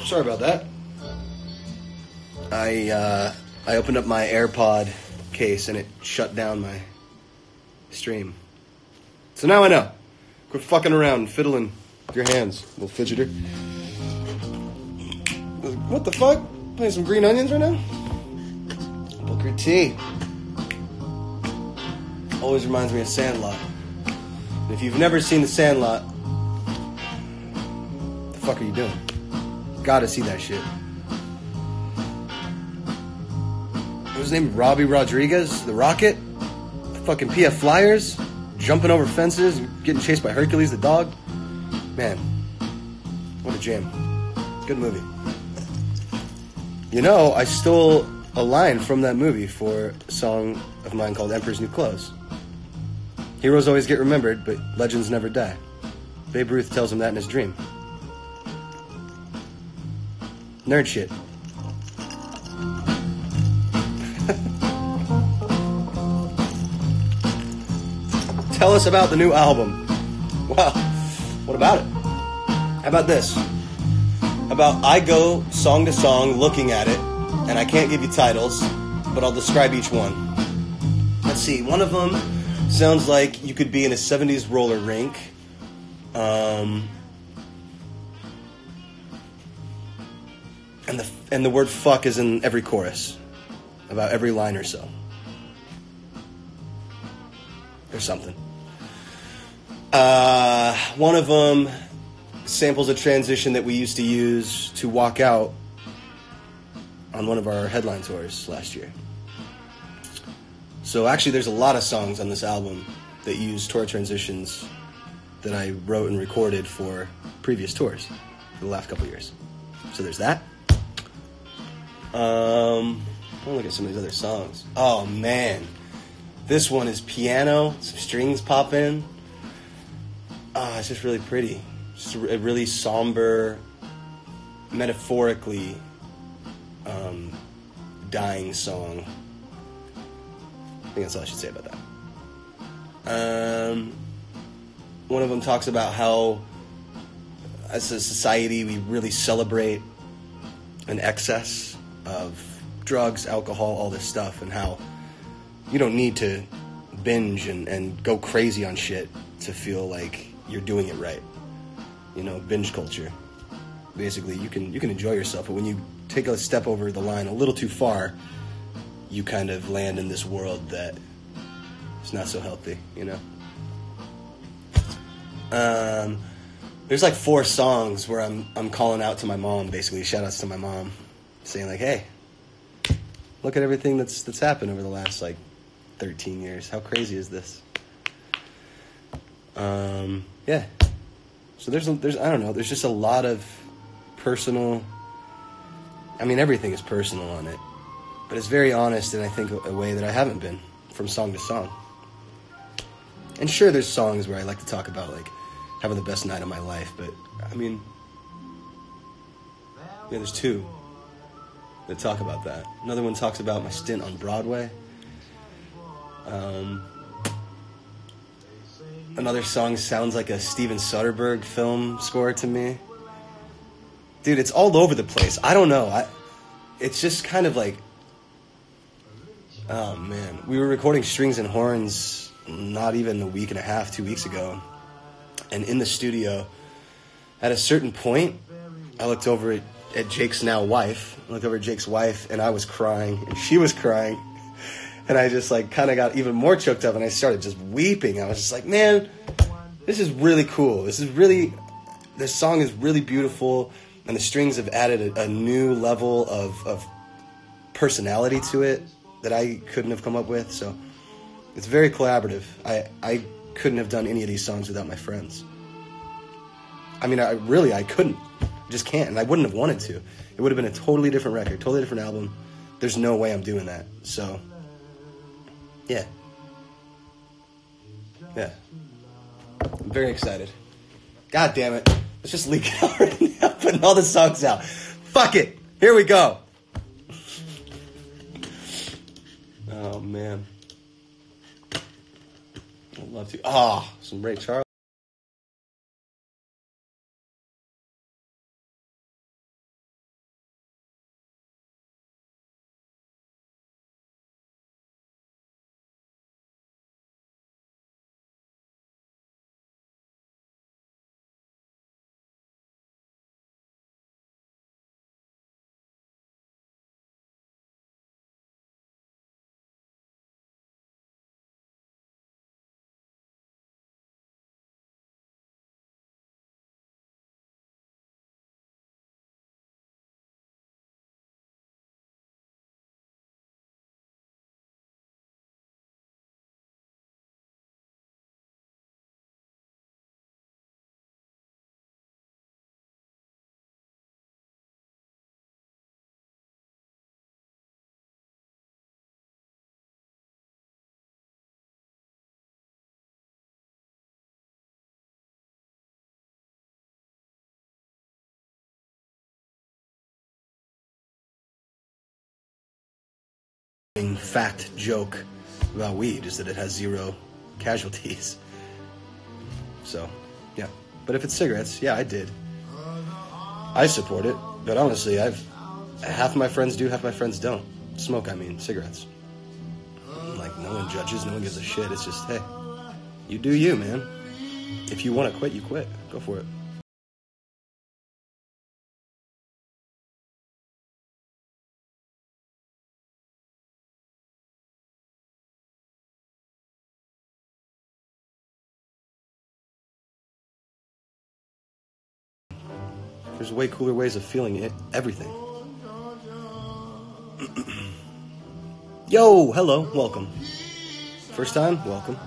Sorry about that. I opened up my AirPod case and it shut down my stream. So now I know. Quit fucking around and fiddling with your hands, little fidgeter. What the fuck? Playing some Green Onions right now? Booker T. Always reminds me of Sandlot. And if you've never seen The Sandlot, what the fuck are you doing? Gotta see that shit. What was his name? Robbie Rodriguez? The Rocket? The fucking PF Flyers? Jumping over fences, getting chased by Hercules the dog. Man, what a jam. Good movie. You know, I stole a line from that movie for a song of mine called Emperor's New Clothes. Heroes always get remembered, but legends never die. Babe Ruth tells him that in his dream. Nerd shit. Tell us about the new album. Well, what about it? How about this? About I go song to song looking at it, and I can't give you titles, but I'll describe each one. Let's see, one of them sounds like you could be in a 70s roller rink. And the word fuck is in every chorus. About every line or so. Or something. One of them samples a transition that we used to use to walk out on one of our headline tours last year. So actually there's a lot of songs on this album that use tour transitions that I wrote and recorded for previous tours for the last couple of years. So there's that. I'll look at some of these other songs. Oh man, this one is piano, some strings pop in. It's just really pretty. Just a really somber, metaphorically dying song. I think that's all I should say about that. One of them talks about how, as a society, we really celebrate an excess of drugs, alcohol, all this stuff, and how you don't need to binge and go crazy on shit to feel like you're doing it right. You know, binge culture. Basically, you can enjoy yourself, but when you take a step over the line a little too far, you kind of land in this world that is not so healthy, you know? There's like 4 songs where I'm calling out to my mom, basically, shout-outs to my mom, saying like, hey, look at everything that's happened over the last, like, 13 years. How crazy is this? Yeah. So there's I don't know, there's just a lot of personal, I mean, everything is personal on it, but it's very honest in, I think, a way that I haven't been from song to song. And sure, there's songs where I like to talk about, like, having the best night of my life, but, I mean, yeah, there's 2 that talk about that. Another one talks about my stint on Broadway. Another song sounds like a Steven Soderbergh film score to me. Dude, it's all over the place. I don't know. It's just kind of like, oh man. We were recording Strings and Horns not even a week and a half, 2 weeks ago. And in the studio, at a certain point, I looked over at Jake's now wife. I looked over at Jake's wife, and I was crying, and she was crying. And I just, like, kind of got even more choked up, and I started just weeping. I was just like, man, this is really cool. This song is really beautiful, and the strings have added a new level of personality to it that I couldn't have come up with. So it's very collaborative. I couldn't have done any of these songs without my friends. I mean, I couldn't. I just can't, and I wouldn't have wanted to. It would have been a totally different record, totally different album. There's no way I'm doing that. So, yeah. Yeah. I'm very excited. God damn it. Let's just leak it out right now, putting all the songs out. Fuck it. Here we go. Oh, man. I'd love to. Some Ray Charles. fact joke about weed is that it has 0 casualties. So, yeah. But if it's cigarettes, yeah, I did. I support it, but honestly, half my friends do, half my friends don't. Smoke, I mean, cigarettes. Like, no one judges, no one gives a shit. It's just, hey, you do you, man. If you want to quit, you quit. Go for it. There's way cooler ways of feeling everything. Yo, hello, welcome. First time, welcome.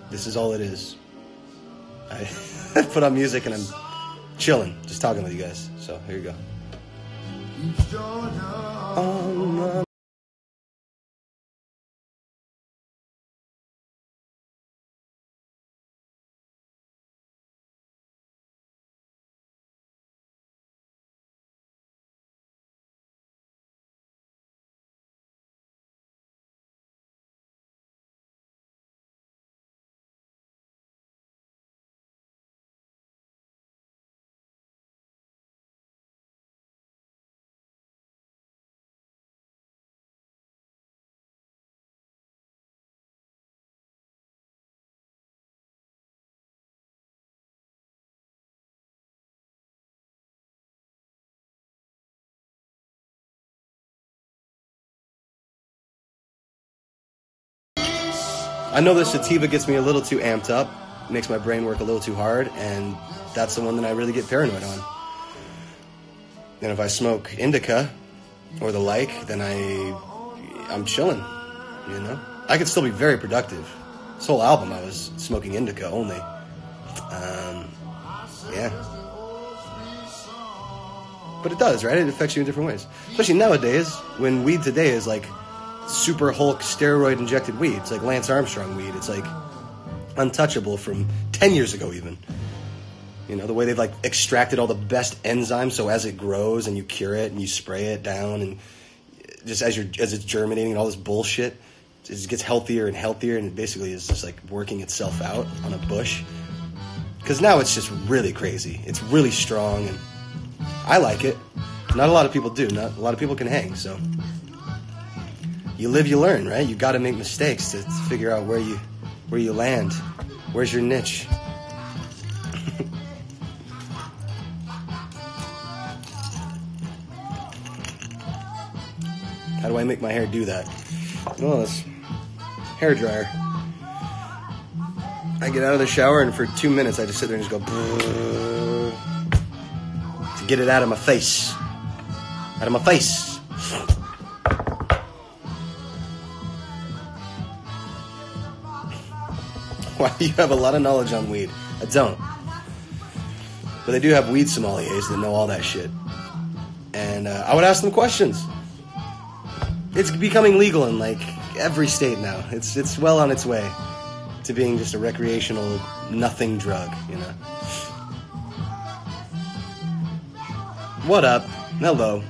This is all it is. I put on music and I'm chilling, just talking with you guys. So here you go. I know the sativa gets me a little too amped up, makes my brain work a little too hard, and that's the one that I really get paranoid on. And if I smoke indica or the like, then I'm chilling, you know? I could still be very productive. This whole album I was smoking indica only. Yeah. But it does, right? It affects you in different ways. Especially nowadays, when weed today is like super Hulk steroid injected weed. It's like Lance Armstrong weed. It's like untouchable from 10 years ago even. You know, the way they've like extracted all the best enzymes so as it grows and you cure it and you spray it down and just as it's germinating and all this bullshit, it just gets healthier and healthier and it basically is just like working itself out on a bush. Because now it's just really crazy. It's really strong and I like it. Not a lot of people do. Not a lot of people can hang, so you live, you learn, right? You got to make mistakes to figure out where you land. Where's your niche? How do I make my hair do that? Oh, this hair dryer. I get out of the shower and for 2 minutes I just sit there and just go to get it out of my face. Out of my face. Wow, you have a lot of knowledge on weed. I don't. But they do have weed sommeliers that know all that shit. And I would ask them questions. It's becoming legal in like every state now. It's well on its way to being just a recreational nothing drug, you know. What up? Hello.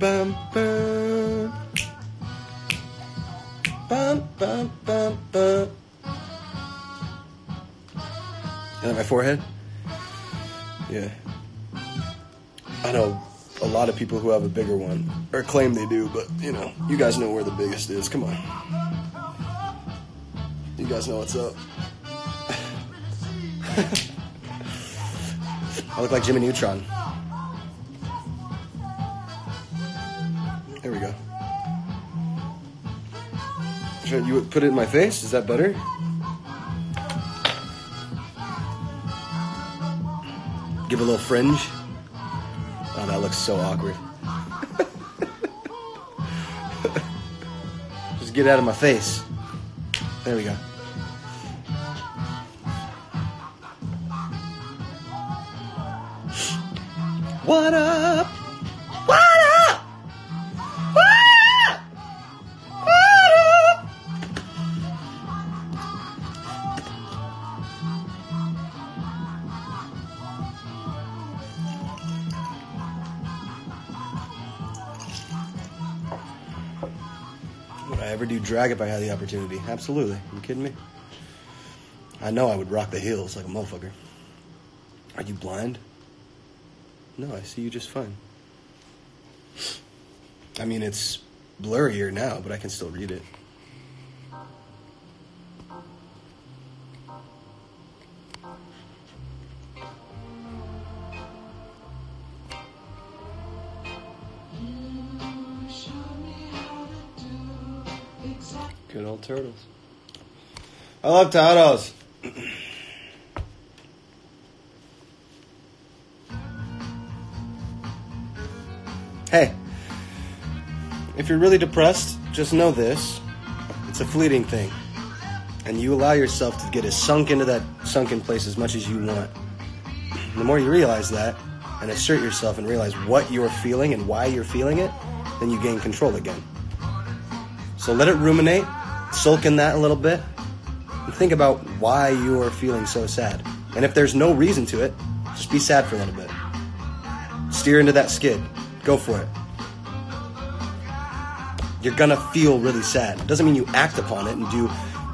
Bum, bum. Bum, bum, bum, bum. And on my forehead? Yeah. I know a lot of people who have a bigger one, or claim they do, but, you know, you guys know where the biggest is. Come on. You guys know what's up. I look like Jimmy Neutron. There we go. Should you put it in my face? Is that better? Give a little fringe. Oh, that looks so awkward. Just get it out of my face. There we go. What up? What up? What up? What I ever do drag if I had the opportunity? Absolutely. Are you kidding me? I know I would rock the heels like a motherfucker. Are you blind? No, I see you just fine. I mean, it's blurrier now, but I can still read it. Good old turtles. I love turtles. Hey, if you're really depressed, just know this. It's a fleeting thing. And you allow yourself to get as sunk into that sunken place as much as you want. The more you realize that and assert yourself and realize what you're feeling and why you're feeling it, then you gain control again. So let it ruminate, sulk in that a little bit, and think about why you're feeling so sad. And if there's no reason to it, just be sad for a little bit. Steer into that skid. Go for it. You're gonna feel really sad. It doesn't mean you act upon it and do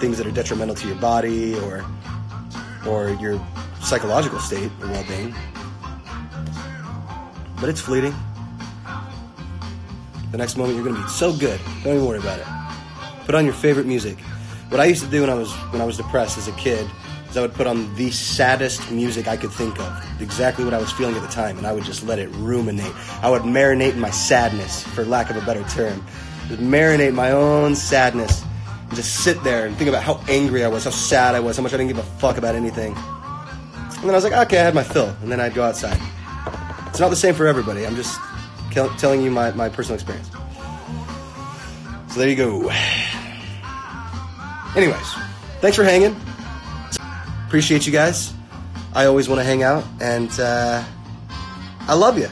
things that are detrimental to your body or your psychological state or well-being. But it's fleeting. The next moment you're gonna be so good. Don't even worry about it. Put on your favorite music. What I used to do when I was depressed as a kid is I would put on the saddest music I could think of, exactly what I was feeling at the time, and I would just let it ruminate. I would marinate in my sadness, for lack of a better term. Just marinate my own sadness and just sit there and think about how angry I was, how sad I was, how much I didn't give a fuck about anything. And then I was like, okay, I had my fill, and then I'd go outside. It's not the same for everybody. I'm just telling you my personal experience. So there you go. Anyways, thanks for hanging. Appreciate you guys. I always want to hang out, and I love you.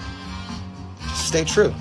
Just stay true.